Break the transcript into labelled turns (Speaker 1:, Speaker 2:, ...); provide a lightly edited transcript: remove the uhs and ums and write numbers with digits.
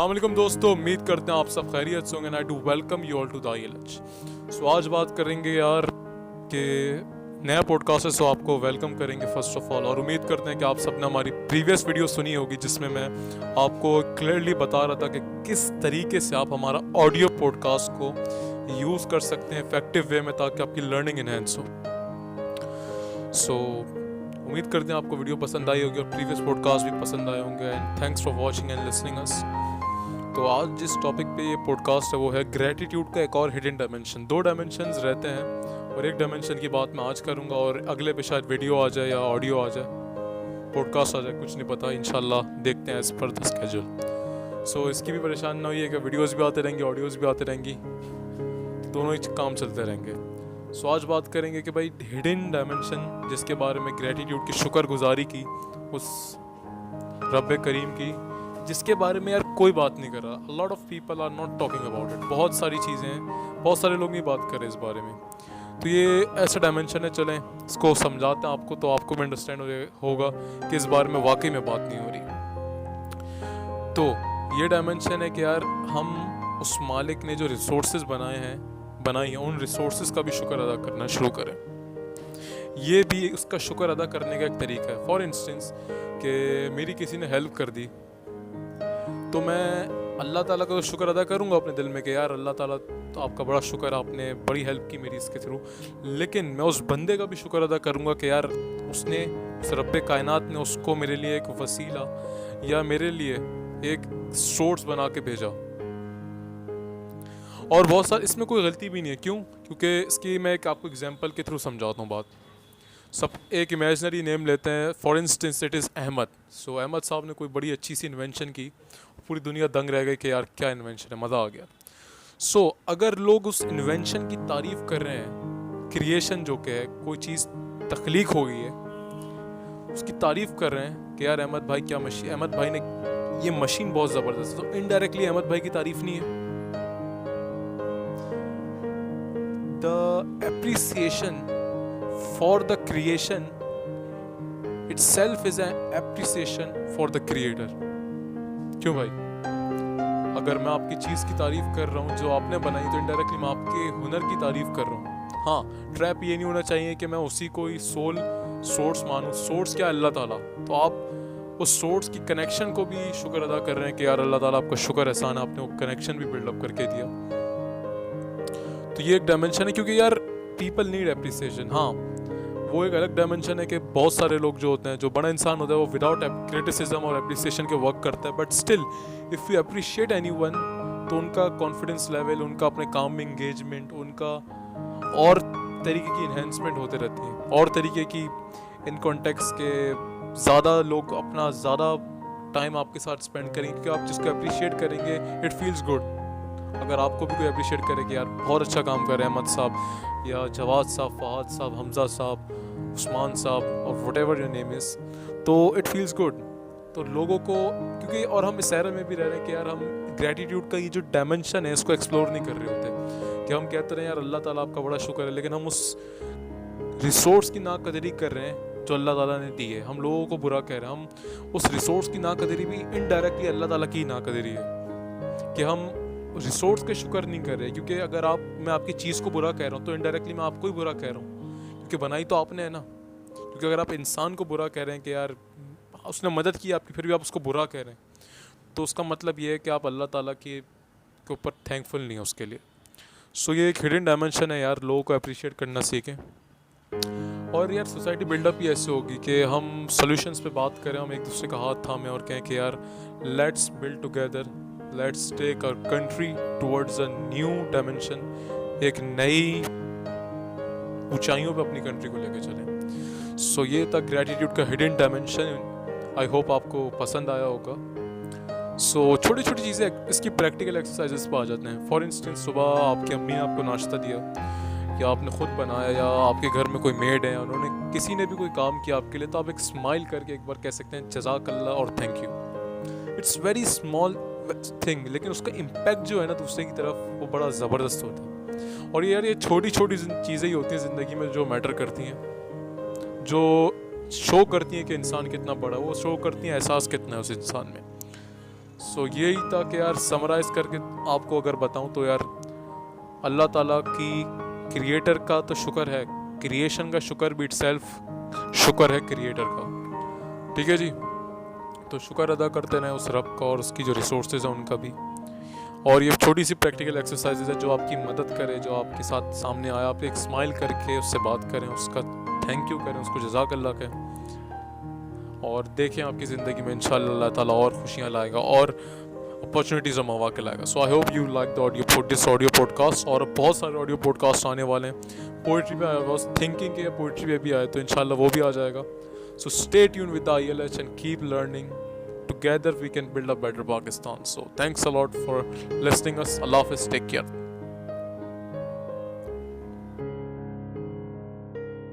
Speaker 1: अस्सलाम वालेकुम दोस्तों, उम्मीद करते हैं आप सब खैरियत से होंगे। I do welcome you all to the ILH। सो आज बात करेंगे यार कि नया पॉडकास्ट है, सो आपको वेलकम करेंगे फर्स्ट ऑफ ऑल। और उम्मीद करते हैं कि आप सबने हमारी प्रीवियस वीडियो सुनी होगी जिसमें मैं आपको क्लियरली बता रहा था कि किस तरीके से आप हमारा ऑडियो पॉडकास्ट को यूज़ कर सकते हैं इफेक्टिव वे में ताकि आपकी लर्निंग इन्हेंस हो। सो उम्मीद करते हैं आपको वीडियो पसंद आई होगी और प्रीवियस पॉडकास्ट भी पसंद आए होंगे। And thanks for watching and listening अस। तो आज जिस टॉपिक पे ये पॉडकास्ट है वो है ग्रेटिट्यूड का एक और हिडन डायमेंशन। 2 डायमेंशंस रहते हैं और एक डायमेंशन की बात मैं आज करूंगा और अगले पे शायद वीडियो आ जाए या ऑडियो आ जाए, पॉडकास्ट आ जाए, कुछ नहीं पता। इंशाल्लाह देखते हैं एज पर द स्केड्यूल। सो इसकी भी परेशान ना होइए कि वीडियोज़ भी आते रहेंगे, ऑडियोज़ भी आते रहेंगी, दोनों ही काम चलते रहेंगे। सो आज बात करेंगे कि भाई हिडन डायमेंशन जिसके बारे में ग्रेटिट्यूड की शुक्रगुजारी की उस रब करीम की जिसके बारे में यार कोई बात नहीं कर रहा। Lot of people are not talking about it. बहुत सारी चीज़ें हैं, बहुत सारे लोग नहीं बात कर रहे इस बारे में। तो ये ऐसा डायमेंशन है, चलें इसको समझाते हैं आपको, तो आपको भी अंडरस्टैंड होगा कि इस बारे में वाकई में बात नहीं हो रही। तो ये डायमेंशन है कि यार हम उस मालिक ने जो रिसोर्सेज बनाई हैं उन रिसोर्सेज का भी शुक्र अदा करना शुरू करें। ये भी उसका शुक्र अदा करने का एक तरीका है। फॉर इंस्टेंस कि मेरी किसी ने हेल्प कर दी तो मैं अल्लाह ताला का शुक्र अदा करूँगा अपने दिल में कि यार अल्लाह ताला तो आपका बड़ा शुक्र, आपने बड़ी हेल्प की मेरी इसके थ्रू। लेकिन मैं उस बंदे का भी शुक्र अदा करूँगा कि यार उसने, उस रब्बे कायनात ने उसको मेरे लिए एक वसीला या मेरे लिए एक सोर्स बना के भेजा। और बहुत सारे इसमें कोई गलती भी नहीं है। क्यों? क्योंकि इसकी मैं एक आपको एग्जांपल के थ्रू समझाता हूँ बात। सब एक इमेजिनरी नेम लेते हैं, for instance it is Ahmad. So Ahmad साहब ने कोई बड़ी अच्छी सी इन्वेंशन की, पूरी दुनिया दंग रह गई कि यार क्या इन्वेंशन है, मज़ा आ गया। सो अगर लोग उस इन्वेंशन की तारीफ़ कर रहे हैं, क्रिएशन जो कि है कोई चीज़ तख्लीक हो गई है, उसकी तारीफ़ कर रहे हैं कि यार अहमद भाई क्या मशीन, अहमद भाई ने ये मशीन बहुत ज़बरदस्त है, तो इनडायरेक्टली अहमद भाई की तारीफ़ नहीं है। The appreciation for the creation itself is an appreciation for the creator। क्यों भाई? अगर मैं आपकी चीज़ की तारीफ कर रहा हूँ जो आपने बनाई, तो इनडायरेक्टली मैं आपके हुनर की तारीफ कर रहा हूँ। हाँ, ट्रैप ये नहीं होना चाहिए कि मैं उसी को ही सोर्स मानूँ। सोर्स क्या है? अल्लाह ताला। तो आप उस सोर्स की कनेक्शन को भी शुक्र अदा कर रहे हैं कि यार अल्लाह ताला आपका शुक्र एहसान, आपने वो कनेक्शन भी बिल्डअप करके दिया। तो ये एक डायमेंशन है, क्योंकि यार पीपल नीड एप्रिसिएशन। हाँ, वो एक अलग डायमेंशन है कि बहुत सारे लोग जो होते हैं, जो बड़ा इंसान होता है, वो विदाउट क्रिटिसिज्म और एप्रिसिएशन के वर्क करता है। But still if you appreciate anyone, तो उनका कॉन्फिडेंस लेवल, उनका अपने काम में इंगेजमेंट, उनका और तरीके की इन्हेंसमेंट होते रहती है, और तरीके की इन कॉन्टेक्स्ट के ज़्यादा लोग अपना ज़्यादा टाइम आपके साथ स्पेंड करेंगे, क्योंकि आप जिसको अप्रिशिएट करेंगे इट फील्स गुड। अगर आपको भी कोई अप्रिशिएट करे कि यार बहुत अच्छा काम कर रहे हैं अहमद साहब या जवाद साहब, फहाद साहब, हमजा साहब, उस्मान साहब और व्हाटएवर योर नेम इज़, तो इट फील्स गुड। तो लोगों को, क्योंकि और हम इस एरा में भी रह रहे हैं कि यार हम ग्रेटिट्यूड का ये जो डायमेंशन है इसको एक्सप्लोर नहीं कर रहे होते, कि हम कहते रहे यार अल्लाह ताला आपका बड़ा शुक्र है, लेकिन हम उस रिसोर्स की नाकदरी कर रहे हैं जो अल्लाह ताला ने दी है। हम लोगों को बुरा कह रहे हैं, हम उस रिसोर्स की नाकदरी भी इनडायरेक्टली अल्लाह ताला की नाकदरी है कि हम रिसोर्स के शुक्र नहीं कर रहे। क्योंकि अगर मैं आपकी चीज़ को बुरा कह रहा हूँ तो इनडायरेक्टली मैं आपको ही बुरा कह रहा हूँ, क्योंकि बनाई तो आपने है ना। क्योंकि अगर आप इंसान को बुरा कह रहे हैं कि यार उसने मदद की आपकी, फिर भी आप उसको बुरा कह रहे हैं, तो उसका मतलब ये है कि आप अल्लाह ताला के ऊपर थैंकफुल नहीं है उसके लिए। सो ये एक हिडन डायमेंशन है यार, लोगों को अप्रिशिएट करना सीखें। और यार सोसाइटी बिल्डअप ही ऐसे होगी कि हम सोल्यूशंस पे बात करें, हम एक दूसरे का हाथ थामें और कहें कि यार let's build together, let's take our country towards a new dimension. एक नई ऊंचाइयों पे अपनी कंट्री को लेके चलें। सो ये था ग्रेटिट्यूड का हिडन डायमेंशन। आई होप आपको पसंद आया होगा। सो छोटी छोटी चीज़ें, इसकी प्रैक्टिकल एक्सरसाइजेस पे आ जाते हैं। फॉर इंस्टेंस सुबह आपकी अम्मी ने आपको नाश्ता दिया, या आपने खुद बनाया, या आपके घर में कोई मेड है, उन्होंने किसी ने भी कोई काम किया आपके लिए, तो आप एक स्माइल करके एक बार कह सकते हैं जज़ाकल्लाह और thank you. It's very small thing, लेकिन उसका इम्पैक्ट जो है ना दूसरे की तरफ, वो बड़ा ज़बरदस्त होता है। और यार ये छोटी छोटी चीज़ें ही होती हैं ज़िंदगी में जो मैटर करती हैं, जो शो करती हैं कि इंसान कितना बड़ा, वो शो करती हैं एहसास कितना है उस इंसान में। सो यही था कि यार समराइज करके आपको अगर बताऊं तो यार अल्लाह ताला की क्रिएटर का तो शुक्र है, क्रिएशन का शुक्र भी इटसेल्फ शुक्र है क्रिएटर का। ठीक है जी, तो शुक्र अदा करते रहें उस रब का और उसकी जो रिसोर्सेज हैं उनका भी। और ये छोटी सी प्रैक्टिकल एक्सरसाइजेज है जो आपकी मदद करे, जो आपके साथ सामने आया, आप एक स्माइल करके उससे बात करें, उसका थैंक यू करें, उसको जज़ाकल्लाह कहें और देखें आपकी ज़िंदगी में इंशाअल्लाह अल्लाह ताला और खुशियाँ लाएगा और अपॉर्चुनिटीज़ और मौके लाएगा। So I hope you like the this audio podcast, और बहुत सारे ऑडियो पॉडकास्ट आने वाले हैं। पोइट्री पे आया, वॉज थिंकिंग के पोइट्री पे भी आए, तो इंशाल्लाह वो भी आ जाएगा। So stay tune with the ILH and keep learning, together we can build a better Pakistan. So thanks a lot for listening us. Allah Hafiz, take care.